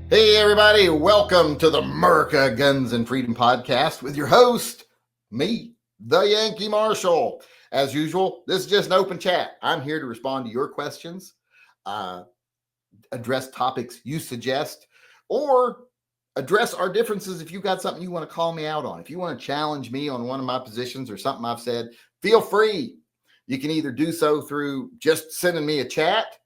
Hey, everybody, welcome to the MURCA Guns and Freedom Podcast with your host, me, the Yankee Marshal. As usual, this is just an open chat. I'm here to respond to your questions, address topics you suggest, or address our differences if you've got something you want to call me out on. If you want to challenge me on one of my positions or something I've said, feel free. You can either do so through just sending me a chat,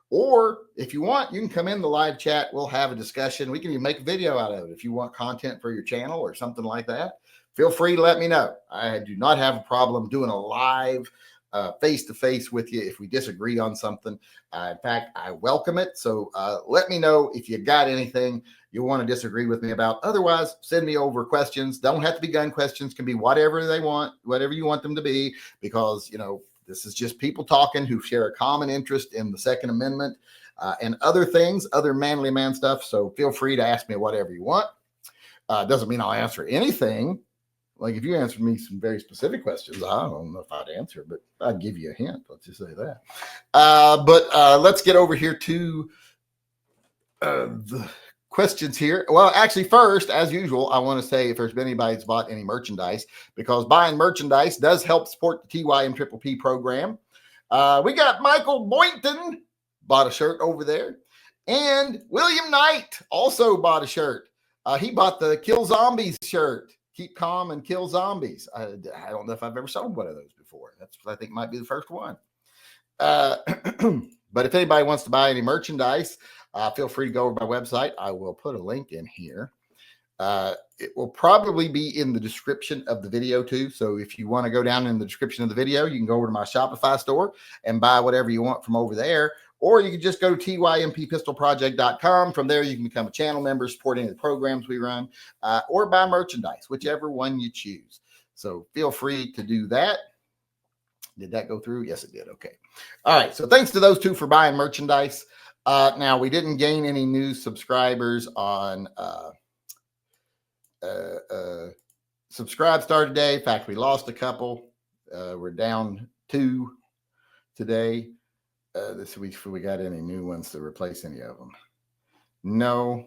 or if you want, you can come in the live chat. We'll have a discussion. We can even make a video out of it. If you want content for your channel or something like that, feel free to let me know. I do not have a problem doing a live face-to-face with you if we disagree on something. In fact, I welcome it. So let me know if you got anything you want to disagree with me about. Otherwise, send me over questions. Don't have to be gun questions. Can be whatever they want, whatever you want them to be, because, you know, this is just people talking who share a common interest in the Second Amendment and other things, other manly man stuff. So feel free to ask me whatever you want. Doesn't mean I'll answer anything. Like if you answer me some very specific questions, I don't know if I'd answer, but I'd give you a hint. Let's just say that. But let's get over here to the questions here. Well, actually, first, as usual, I want to say if there's been anybody that's bought any merchandise, because buying merchandise does help support the TYMP program. We got Michael Boynton bought a shirt over there, and William Knight also bought a shirt. He bought the Kill Zombies shirt. Keep calm and kill zombies. I don't know if I've ever sold one of those before. That's, I think, might be the first one. But if anybody wants to buy any merchandise, feel free to go over my website. I will put a link in here. It will probably be in the description of the video too. So if you want to go down in the description of the video, you can go over to my Shopify store and buy whatever you want from over there. Or you can just go to tympistolproject.com. From there, you can become a channel member, support any of the programs we run, or buy merchandise, whichever one you choose. So feel free to do that. Did that go through? Yes, it did. Okay. All right. So thanks to those two for buying merchandise. Now, we didn't gain any new subscribers on Subscribe Star today. In fact, we lost a couple. We're down 2 today. This week, if we got any new ones to replace any of them. No.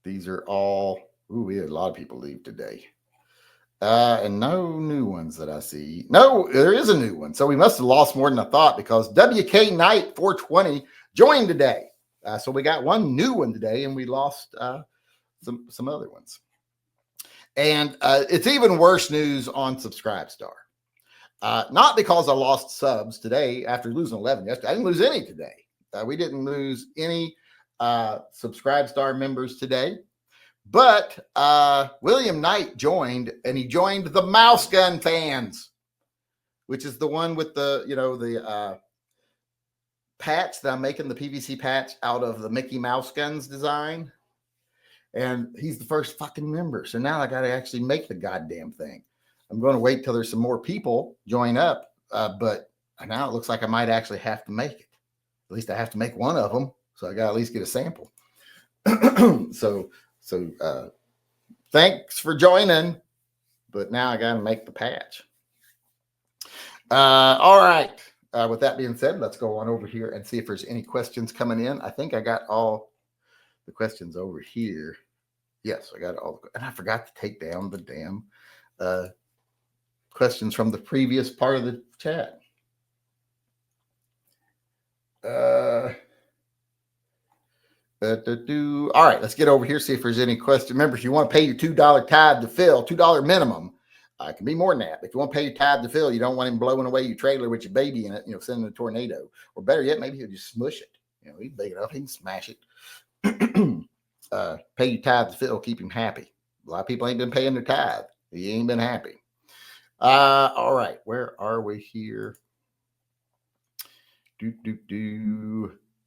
These are all, we had a lot of people leave today. And no new ones that I see. No, there is a new one. So we must have lost more than I thought, because WK Knight 420 joined today. So we got one new one today, and we lost some other ones. And it's even worse news on Subscribe Star. Not because I lost subs today after losing 11 yesterday. I didn't lose any today. We didn't lose any Subscribe Star members today. But William Knight joined, and he joined the Mouse Gun fans, which is the one with the, you know, the patch that I'm making, the PVC patch out of the Mickey Mouse Guns design. And he's the first fucking member. So now I got to actually make the goddamn thing. I'm going to wait till there's some more people join up. But now it looks like I might actually have to make it. At least I have to make one of them. So I got to at least get a sample. So thanks for joining. But now I got to make the patch. All right. With that being said, let's go on over here and see if there's any questions coming in. I think I got all the questions over here. Yes, I got all. And I forgot to take down the damn questions from the previous part of the chat. All right, let's get over here, see if there's any question. Remember, if you want to pay your $2 tithe to Phil, $2 minimum, it can be more than that. If you want to pay your tithe to Phil, you don't want him blowing away your trailer with your baby in it, you know, sending a tornado. Or better yet, maybe he'll just smush it. You know, he's big enough, he can smash it. Pay your tithe to Phil, keep him happy. A lot of people ain't been paying their tithe. He ain't been happy. All right, where are we here?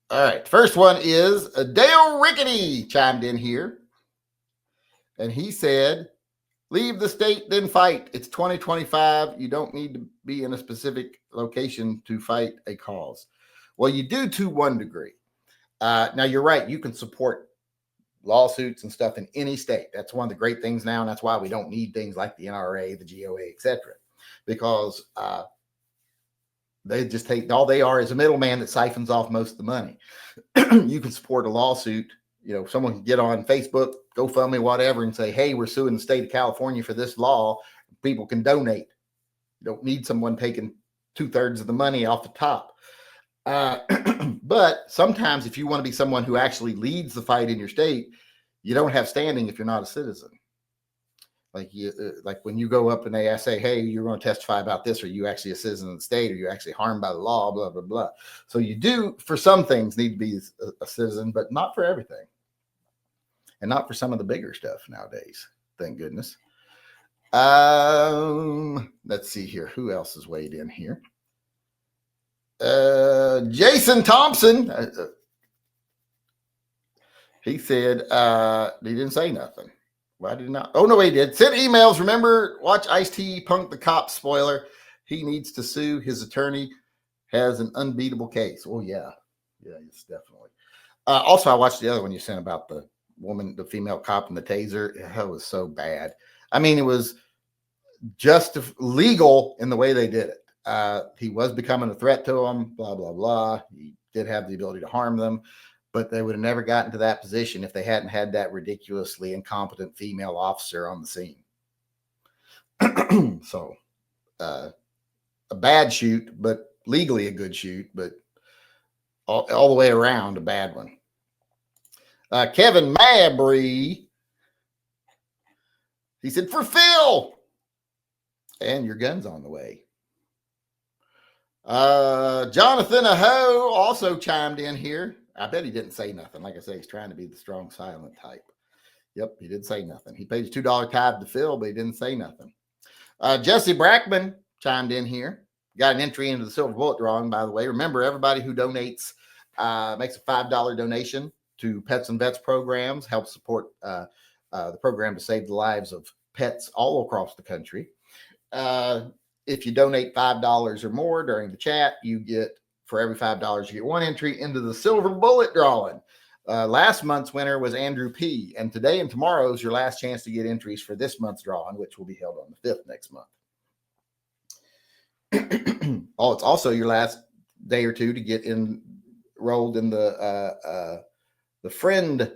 All right, first one is Dale Rickety chimed in here. And he said, leave the state, then fight. It's 2025. You don't need to be in a specific location to fight a cause. Well, you do to one degree. Now, you're right. You can support lawsuits and stuff in any state. That's one of the great things now, and that's why we don't need things like the NRA, the GOA, etc. Because they just take, all they are is a middleman that siphons off most of the money. You can support a lawsuit someone can get on Facebook, GoFundMe, whatever, and say, hey, we're suing the state of California for this law. People can donate. You don't need someone taking 2/3 of the money off the top. But sometimes if you want to be someone who actually leads the fight in your state, you don't have standing if you're not a citizen. Like when you go up and they say, hey, you're going to testify about this, are you actually a citizen of the state? Are you actually harmed by the law? Blah, blah, blah. So you do, for some things, need to be a citizen, but not for everything. And not for some of the bigger stuff nowadays. Thank goodness. Let's see here. Who else is weighed in here? Jason Thompson. He said he didn't say nothing. Why did not? Oh, no, he did. Send emails. Remember, watch Ice-T Punk the Cop spoiler. He needs to sue. His attorney has an unbeatable case. Oh, yeah. Yeah, yes, definitely. Also, I watched the other one you sent about the woman, the female cop and the taser. That was so bad. I mean, it was just legal in the way they did it. He was becoming a threat to them, blah, blah, blah. He did have the ability to harm them. But they would have never gotten to that position if they hadn't had that ridiculously incompetent female officer on the scene. So, a bad shoot, but legally a good shoot, but all the way around a bad one. Kevin Mabry, he said, for Phil. And your gun's on the way. Jonathan Aho also chimed in here. I bet he didn't say nothing. Like I say, he's trying to be the strong, silent type. Yep, he didn't say nothing. He paid his $2 tithe to Phil, but he didn't say nothing. Jesse Brackman chimed in here. Got an entry into the Silver Bullet drawing, by the way. Remember, everybody who donates makes a $5 donation to Pets and Vets programs, helps support the program to save the lives of pets all across the country. If you donate $5 or more during the chat, you get, for every $5, you get one entry into the Silver Bullet drawing. Last month's winner was Andrew P. And today and tomorrow is your last chance to get entries for this month's drawing, which will be held on the 5th next month. Oh, it's also your last day or two to get enrolled in the friend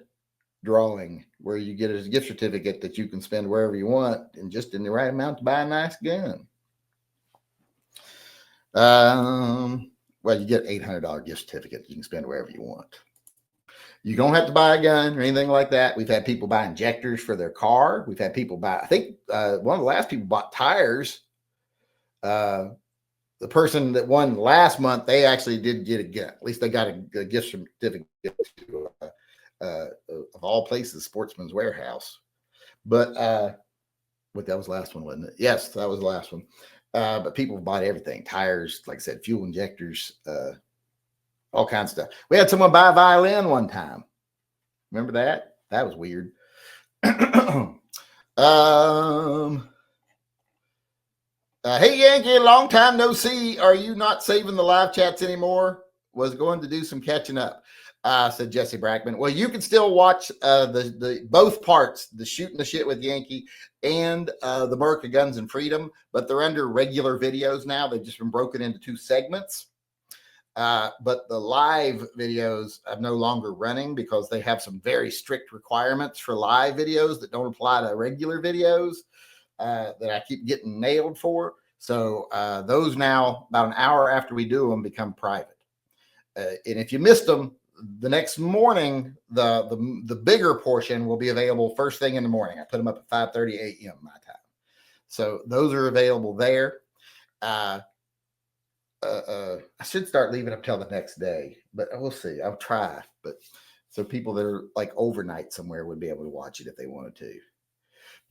drawing, where you get a gift certificate that you can spend wherever you want and just in the right amount to buy a nice gun. Well, you get $800 gift certificate you can spend wherever you want. You don't have to buy a gun or anything like that. We've had people buy injectors for their car. We've had people buy, I think one of the last people bought tires. The person that won last month, they actually did get a gun. At least they got a gift certificate to, of all places, Sportsman's Warehouse. But that was the last one, wasn't it? Yes, that was the last one. But people bought everything, tires, like I said, fuel injectors, all kinds of stuff. We had someone buy a violin one time. Remember that? That was weird. Hey, Yankee, long time no see. Are you not saving the live chats anymore? Was going to do some catching up, said Jesse Brackman. Well, you can still watch the both parts, the Shooting the Shit with Yankee and the MURCA Guns and Freedom, but they're under regular videos now. They've just been broken into 2 segments. But the live videos are no longer running because they have some very strict requirements for live videos that don't apply to regular videos that I keep getting nailed for. So those now, about an hour after we do them, become private. And if you missed them, the next morning, the bigger portion will be available first thing in the morning. I put them up at 5:30 a.m. my time. So those are available there. I should start leaving up till the next day, but we'll see. I'll try. But so people that are like overnight somewhere would be able to watch it if they wanted to.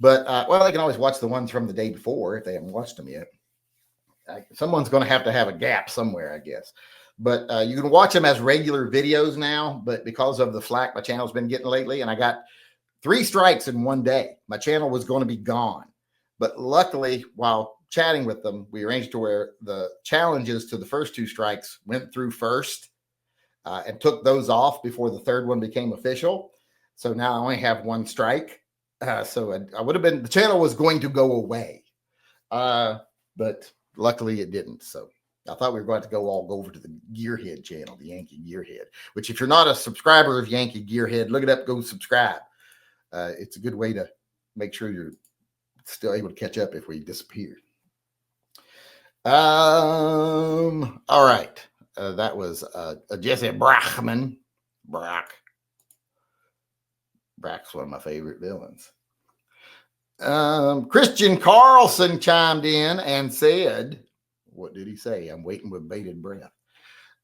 But well, they can always watch the ones from the day before if they haven't watched them yet. Someone's going to have a gap somewhere, I guess. But you can watch them as regular videos now. But because of the flack my channel's been getting lately, and I got 3 strikes in one day, my channel was going to be gone. But luckily, while chatting with them, we arranged to where the challenges to the first 2 strikes went through first and took those off before the 3rd one became official. So now I only have 1 strike. So I would have been, the channel was going to go away. But luckily it didn't. So I thought we were going to go over to the Gearhead channel, the Yankee Gearhead, which if you're not a subscriber of Yankee Gearhead, look it up, go subscribe. It's a good way to make sure you're still able to catch up if we disappear. All right. That was Jesse Brockman. Brock's one of my favorite villains. Christian Carlson chimed in and said, what did he say? I'm waiting with bated breath.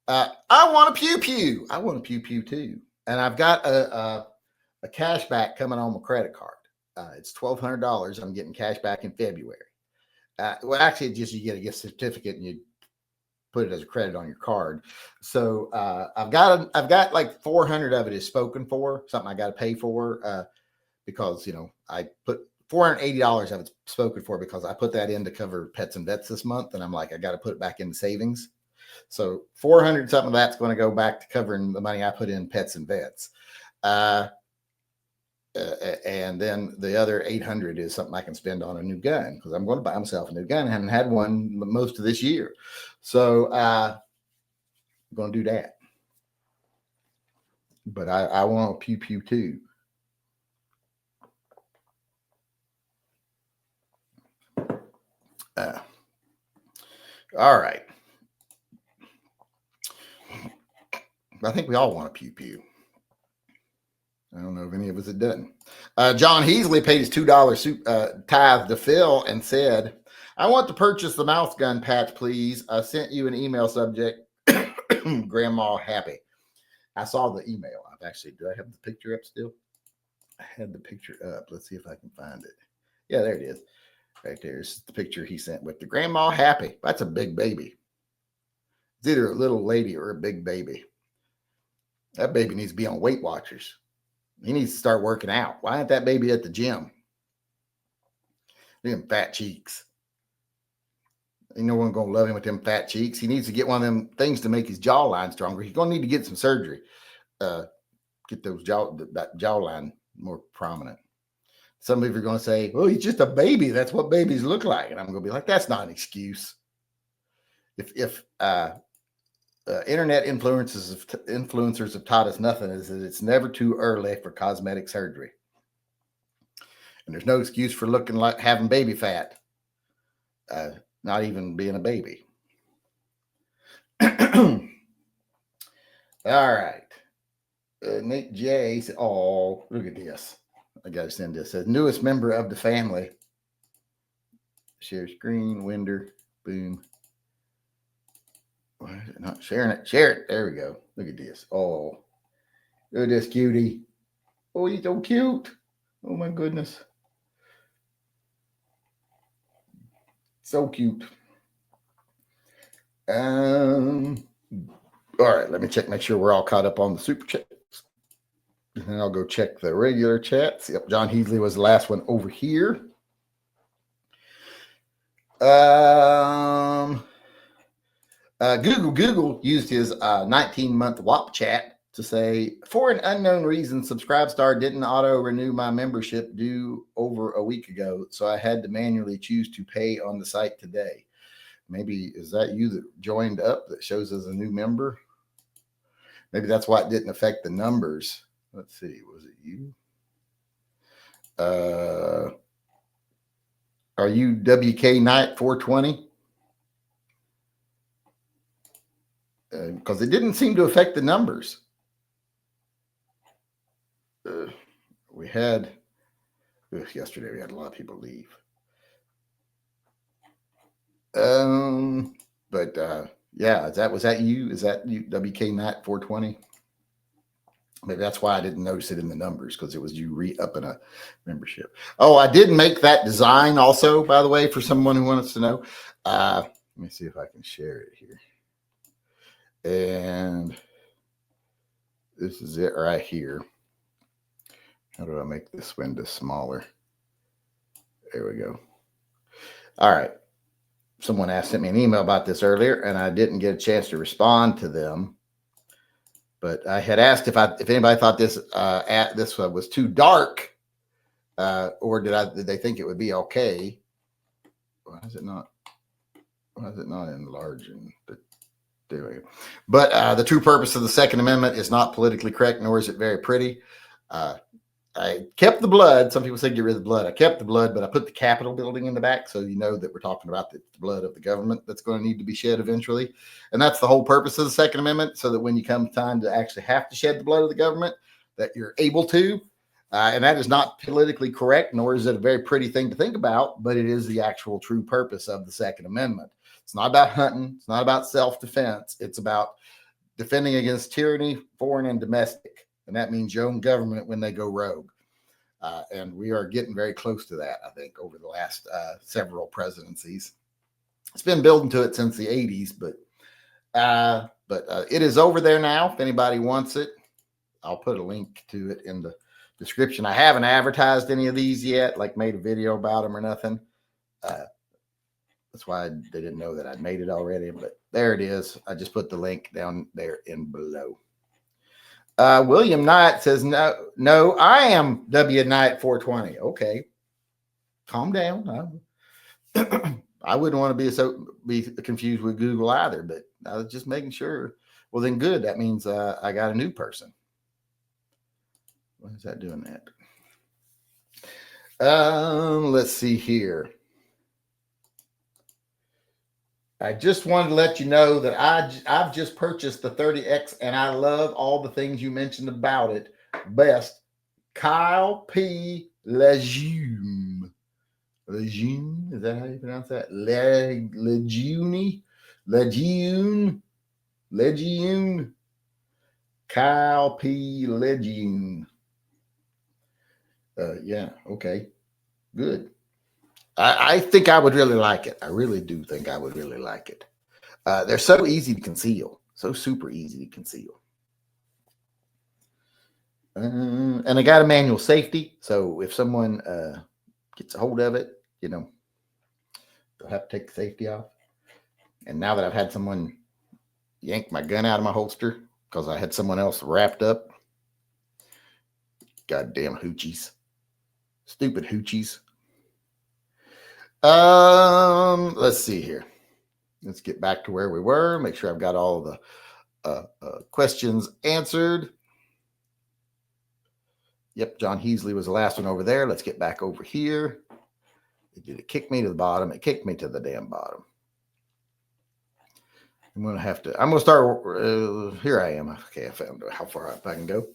I want a pew pew. I want a pew pew too. And I've got a cash back coming on my credit card. It's $1,200. I'm getting cash back in February. Well, actually, it's just you get a gift certificate and you put it as a credit on your card. So I've got like 400 of it is spoken for, something I got to pay for because, you know, I put $480 of it's spoken for because I put that in to cover pets and vets this month. And I'm like, I got to put it back in savings. So 400 something of that's going to go back to covering the money I put in pets and vets. And then the other 800 is something I can spend on a new gun because I'm going to buy myself a new gun. I haven't had one most of this year. So I'm going to do that. But I want a pew pew too. All right. I think we all want a pew pew. I don't know if any of us have done. John Heasley paid his $2 tithe to Phil and said, I want to purchase the mouth gun patch, please. I sent you an email subject, Grandma Happy. I saw the email. I've actually, do I have the picture up still? I had the picture up. Let's see if I can find it. Yeah, there it is. Right there's the picture he sent with the Grandma Happy. That's a big baby. It's either a little lady or a big baby. That baby needs to be on Weight Watchers. He needs to start working out. Why ain't that baby at the gym? Them fat cheeks. Ain't no one gonna love him with them fat cheeks. He needs to get one of them things to make his jawline stronger. He's gonna need to get some surgery. Get those that jawline more prominent. Some of you are gonna say, "Well, he's just a baby. That's what babies look like," and I'm gonna be like, "That's not an excuse." If internet influencers have taught us nothing, is that it's never too early for cosmetic surgery. And there's no excuse for looking like having baby fat, not even being a baby. All right. Nick J said, oh, look at this. I got to send this. Says, newest member of the family. Share screen, Winder, boom. Why is it not sharing it? Share it. There we go. Look at this. Oh, look at this cutie. Oh, he's so cute. Oh, my goodness. So cute. All right, let me make sure we're all caught up on the super chats. And then I'll go check the regular chats. Yep, John Heasley was the last one over here. Google used his 19-month WAP chat to say, for an unknown reason, Subscribestar didn't auto-renew my membership due over a week ago, so I had to manually choose to pay on the site today. Maybe, is that you that joined up that shows as a new member? Maybe that's why it didn't affect the numbers. Let's see, was it you? Are you WK Knight 420? Because it didn't seem to affect the numbers. We had yesterday, we had a lot of people leave. But yeah, was that you? Is that you, WK Knight 420? Maybe that's why I didn't notice it in the numbers, because it was you re-upping a membership. Oh, I did make that design also, by the way, for someone who wants to know. Let me see if I can share it here. And this is it right here. How do I make this window smaller? There we go. All right. Someone sent me an email about this earlier, and I didn't get a chance to respond to them. But I had asked if anybody thought this was too dark, or did they think it would be okay? Why is it not? Why is it not enlarging? But the true purpose of the Second Amendment is not politically correct, nor is it very pretty. I kept the blood. Some people say get rid of the blood. I kept the blood, but I put the Capitol building in the back, so you know that we're talking about the blood of the government that's going to need to be shed eventually. And that's the whole purpose of the Second Amendment, so that when you come time to actually have to shed the blood of the government, that you're able to. And that is not politically correct, nor is it a very pretty thing to think about, but it is the actual true purpose of the Second Amendment. It's not about hunting. It's not about self-defense. It's about defending against tyranny, foreign and domestic. And that means your own government when they go rogue. And we are getting very close to that, I think, over the last several presidencies. It's been building to it since the 80s, but it is over there now. If anybody wants it, I'll put a link to it in the description. I haven't advertised any of these yet, like made a video about them or nothing. That's why they didn't know that I'd made it already, but there it is. I just put the link down there in below. William Knight says, no, I am W Knight 420. Okay. Calm down. I wouldn't want to be confused with Google either, but I was just making sure. Well, then good. That means I got a new person. Why is that doing that? Let's see here. I just wanted to let you know that I've just purchased the 30X and I love all the things you mentioned about it. Best, Kyle P. Lejeune. Lejeune? Is that how you pronounce that? Lejeune? Lejeune? Lejeune? Kyle P. Lejeune. Yeah, okay. Good. I think I would really like it. I really do think I would really like it. They're so easy to conceal. So super easy to conceal. And I got a manual safety. So if someone gets a hold of it, you know, they'll have to take the safety off. And now that I've had someone yank my gun out of my holster because I had someone else wrapped up. Goddamn hoochies. Stupid hoochies. Let's see here. Let's get back to where we were. Make sure I've got all the questions answered. Yep, John Heasley was the last one over there. Let's get back over here. Did it kick me to the bottom? It kicked me to the damn bottom. I'm going to start. Here I am. Okay, I found how far up I can go.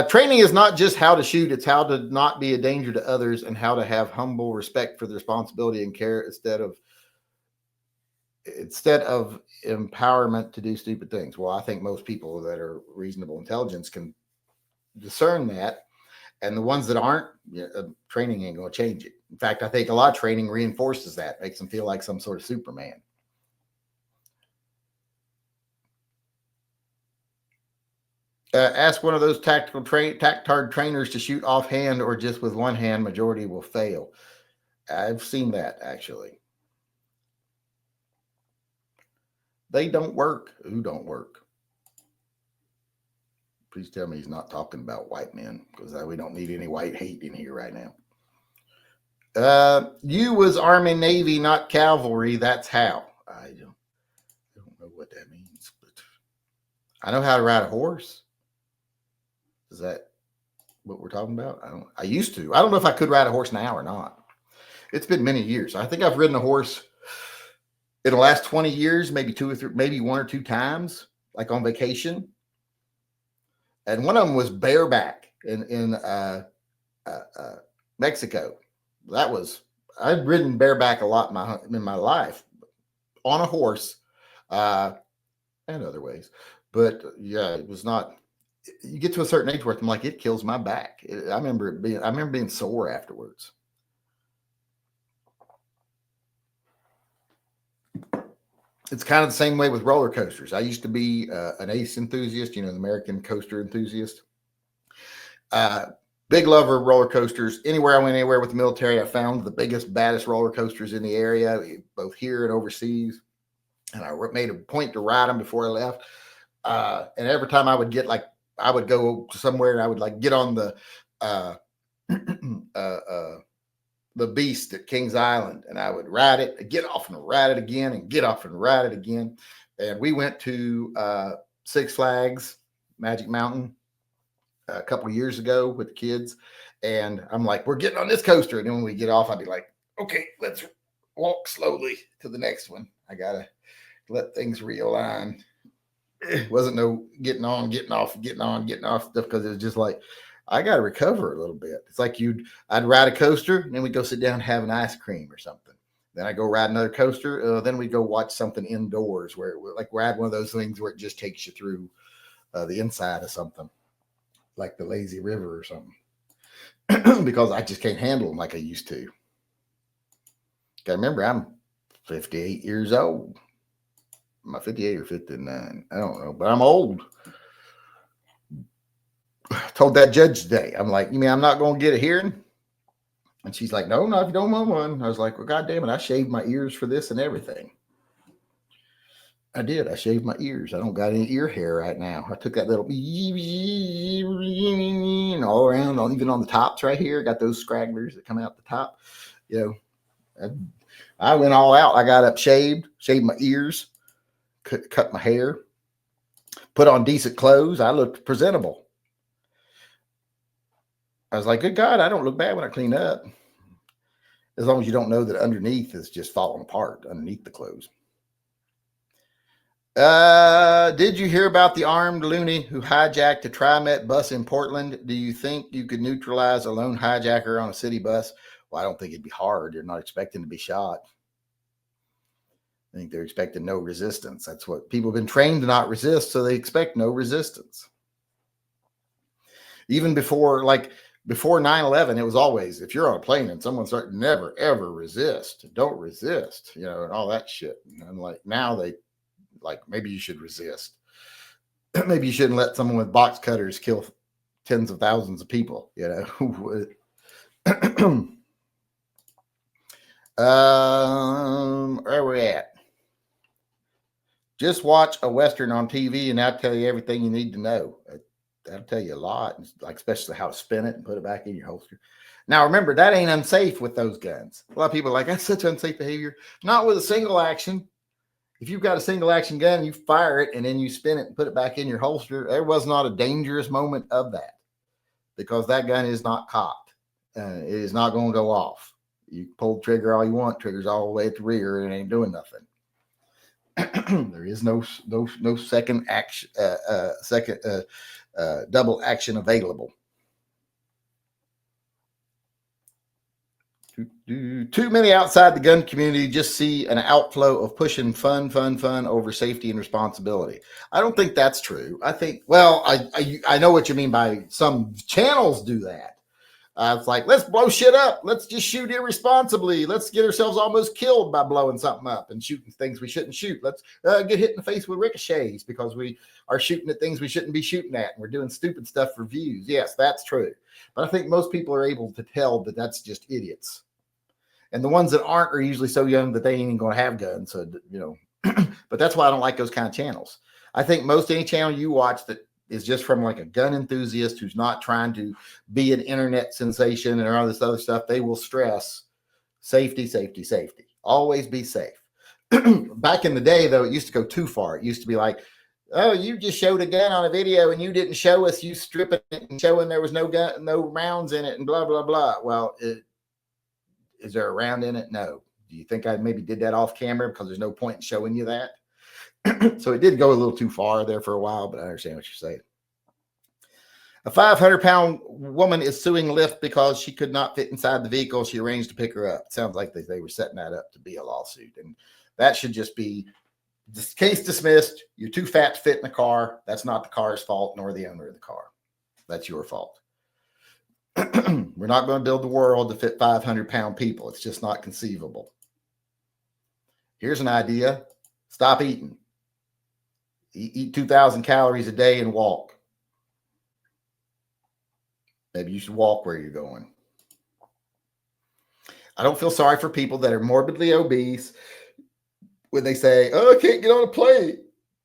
Training is not just how to shoot, it's how to not be a danger to others and how to have humble respect for the responsibility and care instead of empowerment to do stupid things. Well, I think most people that are reasonable intelligence can discern that. And the ones that aren't, training ain't going to change it. In fact, I think a lot of training reinforces that, makes them feel like some sort of Superman. Ask one of those tactard trainers to shoot offhand or just with one hand. Majority will fail. I've seen that, actually. They don't work. Who don't work? Please tell me he's not talking about white men, because we don't need any white hate in here right now. You was Army, Navy, not cavalry. That's how. I don't know what that means, but I know how to ride a horse. Is that what we're talking about? I used to. I don't know if I could ride a horse now or not. It's been many years. I think I've ridden a horse in the last 20 years, maybe one or two times, like on vacation. And one of them was bareback in Mexico. I've ridden bareback a lot in my life on a horse and other ways. But yeah, it was not. You get to a certain age where I'm like, it kills my back. I remember being sore afterwards. It's kind of the same way with roller coasters. I used to be an ACE enthusiast, the American coaster enthusiast. Big lover of roller coasters. Anywhere I went anywhere with the military, I found the biggest, baddest roller coasters in the area, both here and overseas. And I made a point to ride them before I left. And every time I would I would go somewhere and I would get on the the Beast at Kings Island, and I would ride it, get off and ride it again, and get off and ride it again. And we went to Six Flags Magic Mountain a couple of years ago with the kids, and I'm like, we're getting on this coaster, and then when we get off, I'd be like, okay, let's walk slowly to the next one. I gotta let things realign. It wasn't no getting on, getting off, getting on, getting off stuff, because it was just like, I got to recover a little bit. It's like I'd ride a coaster, and then we'd go sit down and have an ice cream or something. Then I go ride another coaster. Then we go watch something indoors, where like ride one of those things where it just takes you through the inside of something, like the lazy river or something, because I just can't handle them like I used to. I remember I'm 58 years old. Am I 58 or 59? I don't know, but I'm old. I told that judge today, I'm like, you mean I'm not going to get a hearing? And she's like, no, not if you don't want one. I was like, well, God damn it, I shaved my ears for this and everything. I did. I shaved my ears. I don't got any ear hair right now. I took that little all around, even on the tops right here. Got those scragglers that come out the top. You know, I went all out. I got up, shaved my ears, cut my hair, put on decent clothes. I looked presentable. I was like, good God, I don't look bad when I clean up. As long as you don't know that underneath is just falling apart underneath the clothes. Did you hear about the armed loony who hijacked a TriMet bus in Portland? Do you think you could neutralize a lone hijacker on a city bus? Well, I don't think it'd be hard. They're not expecting to be shot. I think they're expecting no resistance. That's what people have been trained to not resist, so they expect no resistance. Even before 9/11, it was always, if you're on a plane and someone starts, never, ever resist. Don't resist, and all that shit. And like now they, like, maybe you should resist. Maybe you shouldn't let someone with box cutters kill tens of thousands of people, Where are we at? Just watch a Western on TV and that'll tell you everything you need to know. That'll tell you a lot, like especially how to spin it and put it back in your holster. Now, remember, that ain't unsafe with those guns. A lot of people are like, that's such unsafe behavior. Not with a single action. If you've got a single action gun, you fire it and then you spin it and put it back in your holster. There was not a dangerous moment of that, because that gun is not cocked. It is not going to go off. You pull the trigger all you want. Trigger's all the way at the rear and it ain't doing nothing. There is no second action, double action available. Too many outside the gun community just see an outflow of pushing fun over safety and responsibility. I don't think that's true. I think, well, I know what you mean by some channels do that. It's like, let's blow shit up. Let's just shoot irresponsibly. Let's get ourselves almost killed by blowing something up and shooting things we shouldn't shoot. Let's get hit in the face with ricochets because we are shooting at things we shouldn't be shooting at. And we're doing stupid stuff for views. Yes, that's true. But I think most people are able to tell that that's just idiots. And the ones that aren't are usually so young that they ain't even going to have guns. So, but that's why I don't like those kind of channels. I think most any channel you watch that is just from like a gun enthusiast who's not trying to be an internet sensation and all this other stuff, they will stress safety. Always be safe. Back in the day, though, it used to go too far. It used to be like, oh, you just showed a gun on a video and you didn't show us you stripping it and showing there was no gun, no rounds in it and blah, blah, blah. Well, is there a round in it? No. Do you think I maybe did that off camera because there's no point in showing you that? So it did go a little too far there for a while, but I understand what you're saying. A 500-pound woman is suing Lyft because she could not fit inside the vehicle. She arranged to pick her up. It sounds like they were setting that up to be a lawsuit. And that should just be this case dismissed. You're too fat to fit in the car. That's not the car's fault, nor the owner of the car. That's your fault. We're not going to build the world to fit 500-pound people. It's just not conceivable. Here's an idea. Stop eating. Eat 2,000 calories a day and walk. Maybe you should walk where you're going. I don't feel sorry for people that are morbidly obese when they say, oh, I can't get on a plane.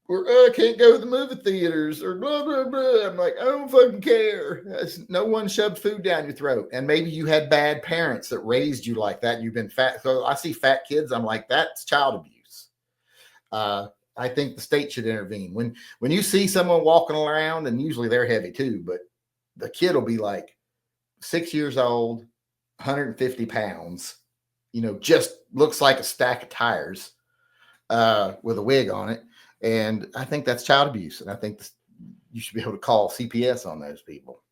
or I can't go to the movie theaters, or blah, blah, blah. I'm like, I don't fucking care. No one shoved food down your throat. And maybe you had bad parents that raised you like that. You've been fat. So I see fat kids. I'm like, that's child abuse. I think the state should intervene. When you see someone walking around, and usually they're heavy too, but the kid will be like 6 years old, 150 pounds, just looks like a stack of tires with a wig on it. And I think that's child abuse. And I think you should be able to call CPS on those people.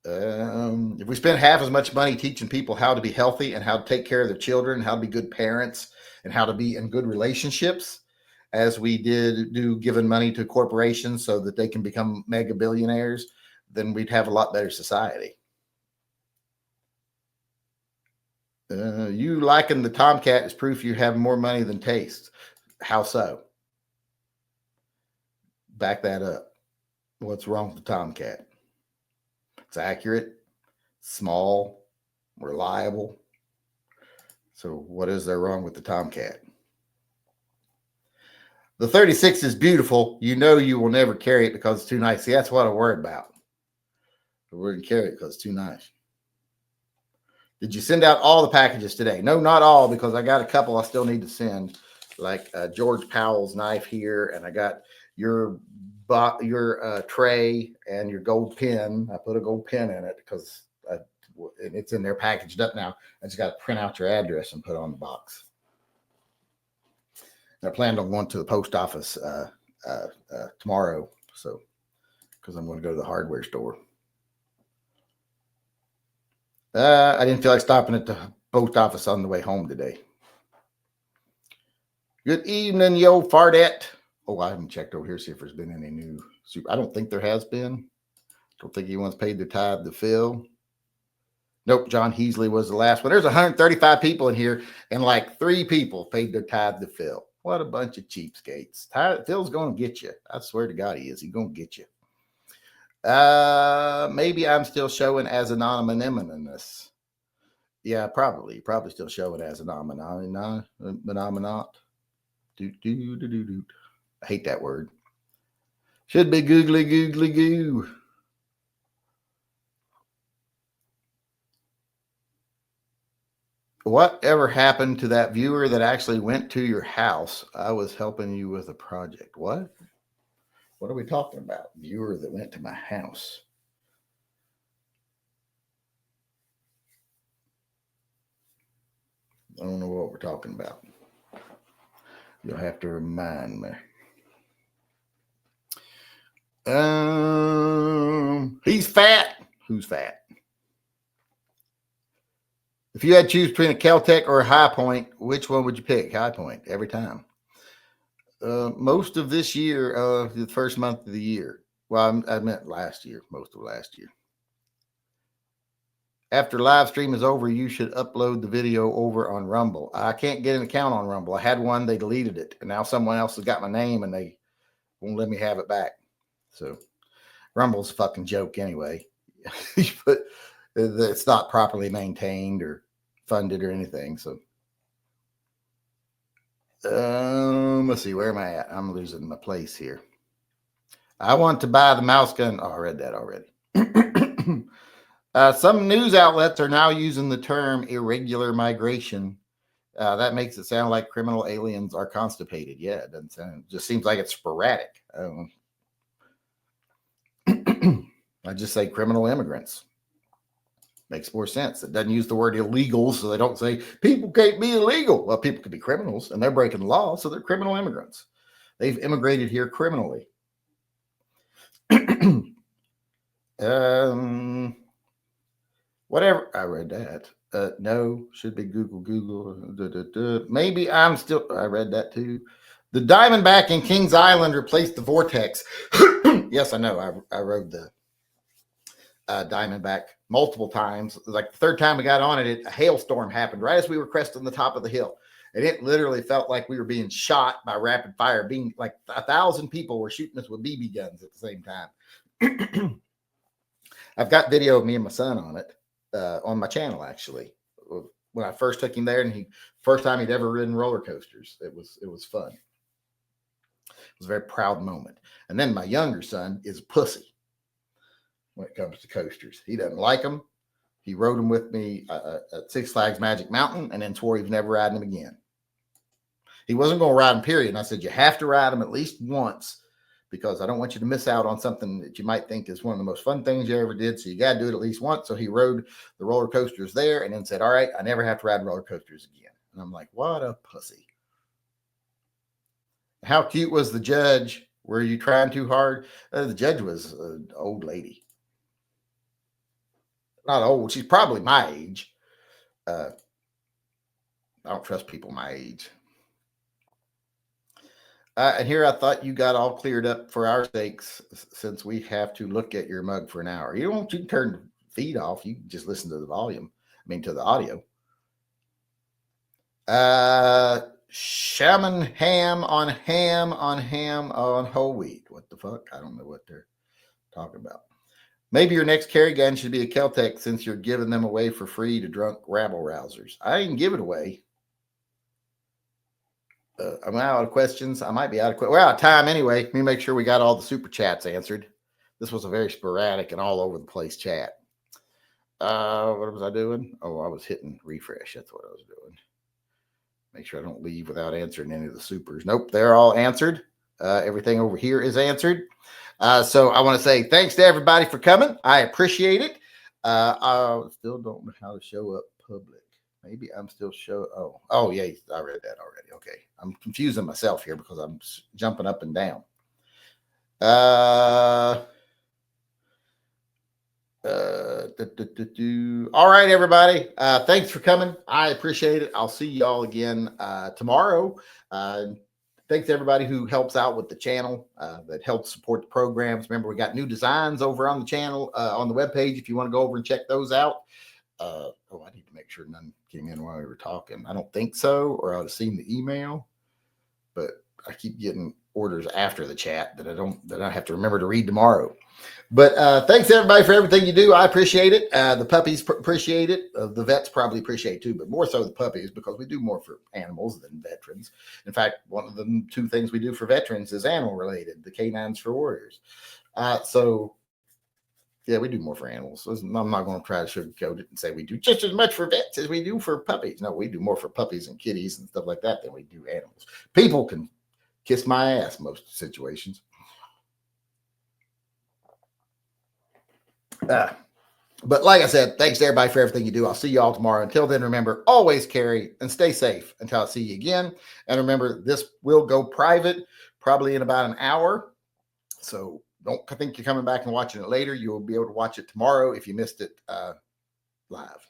If we spend half as much money teaching people how to be healthy and how to take care of their children, how to be good parents, and how to be in good relationships, as we do giving money to corporations so that they can become mega billionaires, then we'd have a lot better society. You liking the Tomcat is proof you have more money than taste. How so? Back that up. What's wrong with the Tomcat? It's accurate, small, reliable. So what is there wrong with the Tomcat? The 36 is beautiful. You will never carry it because it's too nice. See, that's what I worry about. We're going to carry it because it's too nice. Did you send out all the packages today? No, not all, because I got a couple I still need to send, like George Powell's knife here, and I got your tray and your gold pen. I put a gold pen in it because it's in there packaged up now. I just got to print out your address and put it on the box. And I planned on going to the post office tomorrow, so because I'm going to go to the hardware store. I didn't feel like stopping at the post office on the way home today. Good evening, yo fartette. Oh, I haven't checked over here to see if there's been any new super. I don't think there has been. Don't think anyone's paid their tithe to Phil. Nope, John Heasley was the last one. There's 135 people in here, and like 3 people paid their tithe to Phil. What a bunch of cheapskates. Phil's going to get you. I swear to God he is. He's going to get you. Maybe I'm still showing as anonymous. Yeah, probably. Probably still showing as anonymous. I hate that word. Should be googly goo. Whatever happened to that viewer that actually went to your house? I was helping you with a project. What? What are we talking about? Viewer that went to my house. I don't know what we're talking about. You'll have to remind me. He's fat. Who's fat? If you had to choose between a Caltech or a High Point, which one would you pick? High Point every time. Most of this year, the first month of the year. Well, I meant last year, most of last year. After live stream is over, you should upload the video over on Rumble. I can't get an account on Rumble. I had one, they deleted it, and now someone else has got my name, and they won't let me have it back. So Rumble's a fucking joke anyway. But it's not properly maintained or funded or anything. So let's see, where am I at? I'm losing my place here. I want to buy the mouse gun. Oh, I read that already. Some news outlets are now using the term irregular migration. That makes it sound like criminal aliens are constipated. Yeah, it doesn't sound. It just seems like it's sporadic. I just say criminal immigrants. Makes more sense. It doesn't use the word illegal, so they don't say people can't be illegal. Well, people could be criminals, and they're breaking the law, so they're criminal immigrants. They've immigrated here criminally. Whatever. I read that. No, should be Google. Maybe I'm still. I read that too. The Diamondback in Kings Island replaced the Vortex. Yes, I know. I rode the Diamondback multiple times. Like the third time we got on it, a hailstorm happened right as we were cresting the top of the hill. And it literally felt like we were being shot by rapid fire, being like 1,000 people were shooting us with BB guns at the same time. I've got video of me and my son on it, on my channel, actually. When I first took him there, and first time he'd ever ridden roller coasters. It was fun. was a very proud moment. And then my younger son is a pussy when it comes to coasters. He doesn't like them. He rode them with me at Six Flags Magic Mountain and then swore he was never riding them again. He wasn't going to ride them, period. And I said, you have to ride them at least once because I don't want you to miss out on something that you might think is one of the most fun things you ever did. So you got to do it at least once. So he rode the roller coasters there and then said, all right, I never have to ride roller coasters again. And I'm like, what a pussy. How cute was the judge? Were you trying too hard? The judge was an old lady. Not old. She's probably my age. I don't trust people my age. And here I thought you got all cleared up for our sakes since we have to look at your mug for an hour. You can turn the feed off. You can just listen to the volume. To the audio. Shaman ham on whole wheat. What the fuck? I don't know what they're talking about. Maybe your next carry gun should be a Kel-Tec since you're giving them away for free to drunk rabble rousers. I didn't give it away. I'm out of questions. I might be out of questions. We're out of time anyway. Let me make sure we got all the super chats answered. This was a very sporadic and all over the place chat. What was I doing? Oh, I was hitting refresh. That's what I was doing. Make sure I don't leave without answering any of the supers. Nope, they're all answered. Everything over here is answered. So I want to say thanks to everybody for coming. I appreciate it. I still don't know how to show up public. Maybe I'm still Oh, yeah, I read that already. Okay. I'm confusing myself here because I'm jumping up and down. All right, everybody. Thanks for coming. I appreciate it. I'll see y'all again tomorrow. Thanks to everybody who helps out with the channel, that helps support the programs. Remember, we got new designs over on the channel, on the webpage, if you want to go over and check those out. I need to make sure none came in while we were talking. I don't think so, or I would have seen the email, but I keep getting orders after the chat that I have to remember to read tomorrow. But thanks everybody for everything you do. I appreciate it. The puppies appreciate it. The vets probably appreciate it too, but more so the puppies because we do more for animals than veterans. In fact, one of the 2 things we do for veterans is animal related, the canines for warriors. So yeah, we do more for animals. I'm not going to try to sugarcoat it and say we do just as much for vets as we do for puppies. No, we do more for puppies and kitties and stuff like that than we do animals. People can kiss my ass most situations. But like I said, thanks to everybody for everything you do. I'll see you all tomorrow. Until then, remember, always carry and stay safe until I see you again. And remember, this will go private probably in about an hour. So don't think you're coming back and watching it later. You'll be able to watch it tomorrow if you missed it live.